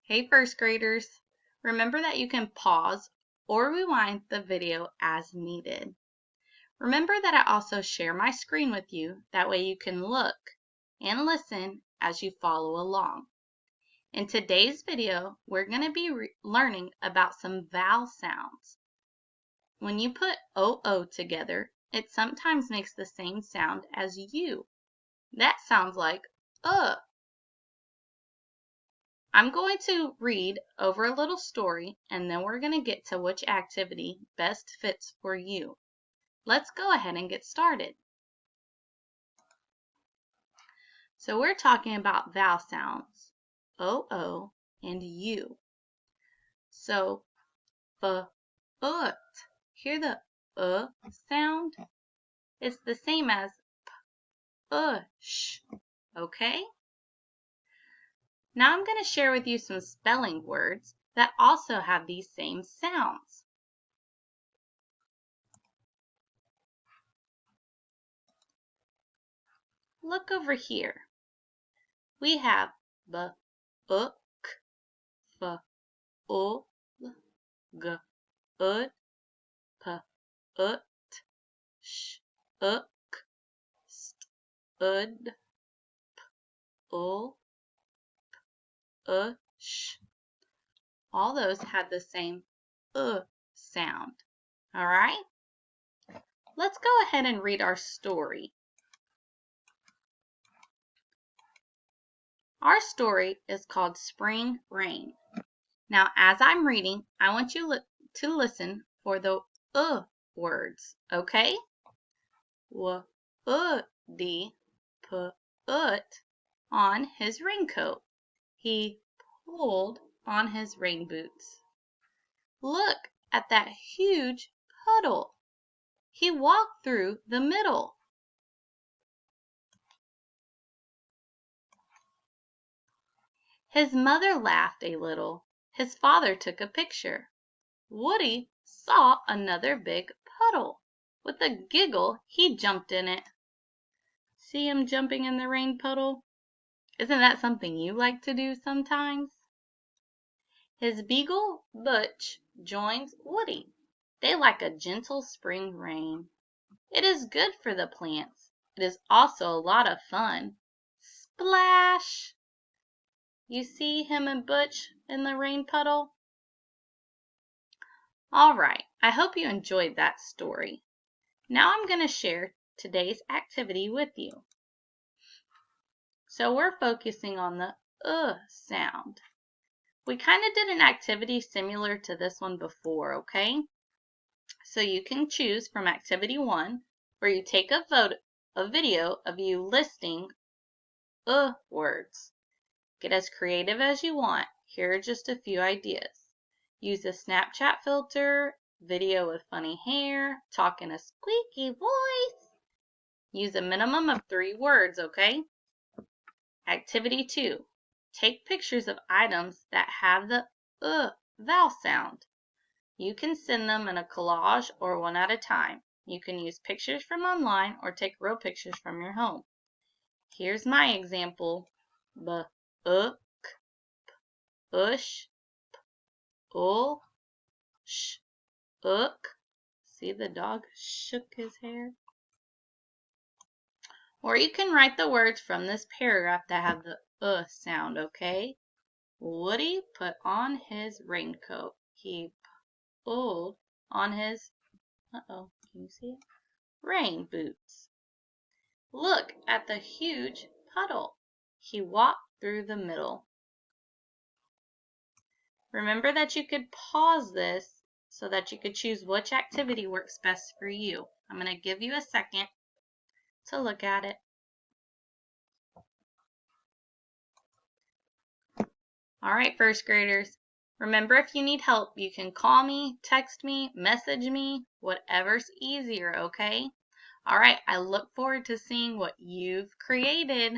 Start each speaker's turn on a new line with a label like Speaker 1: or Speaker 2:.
Speaker 1: Hey first graders, remember that you can pause or rewind the video as needed. Remember that I also share my screen with you, that way you can look and listen as you follow along. In today's video, we're going to be learning about some vowel sounds. When you put O-O together, it sometimes makes the same sound as U. That sounds like I'm going to read over a little story and then we're going to get to which activity best fits for you. Let's go ahead and get started. So we're talking about vowel sounds, O-O and U. So, ut. Hear the sound? It's the same as sh, okay? Now I'm going to share with you some spelling words that also have these same sounds. Look over here. We have b, uk, f, ul, g, ud, p, ut, sh, uk, st, ud, p, ul, p, sh. All those had the same sound. All right? Let's go ahead and read our story. Our story is called Spring Rain. Now, as I'm reading, I want you to listen for the words, okay? Woody put on his raincoat. He pulled on his rain boots. Look at that huge puddle. He walked through the middle. His mother laughed a little. His father took a picture. Woody saw another big puddle. With a giggle, he jumped in it. See him jumping in the rain puddle? Isn't that something you like to do sometimes? His beagle, Butch, joins Woody. They like a gentle spring rain. It is good for the plants. It is also a lot of fun. Splash! You see him and Butch in the rain puddle? All right, I hope you enjoyed that story. Now I'm going to share today's activity with you. So we're focusing on the sound. We kind of did an activity similar to this one before, okay? So you can choose from activity 1, where you take a video of you listing words. Get as creative as you want. Here are just a few ideas. Use a Snapchat filter, video with funny hair, talk in a squeaky voice. Use a minimum of 3 words, okay? Activity 2. Take pictures of items that have the vowel sound. You can send them in a collage or one at a time. You can use pictures from online or take real pictures from your home. Here's my example. Uk, ush, ul, sh, uk. See, the dog shook his hair. Or you can write the words from this paragraph that have the sound, okay? Woody put on his raincoat. He pulled on his, can you see it? Rain boots. Look at the huge puddle. He walked through the middle. Remember that you could pause this so that you could choose which activity works best for you. I'm going to give you a second to look at it. All right, first graders. Remember, if you need help, you can call me, text me, message me, whatever's easier, okay? All right, I look forward to seeing what you've created.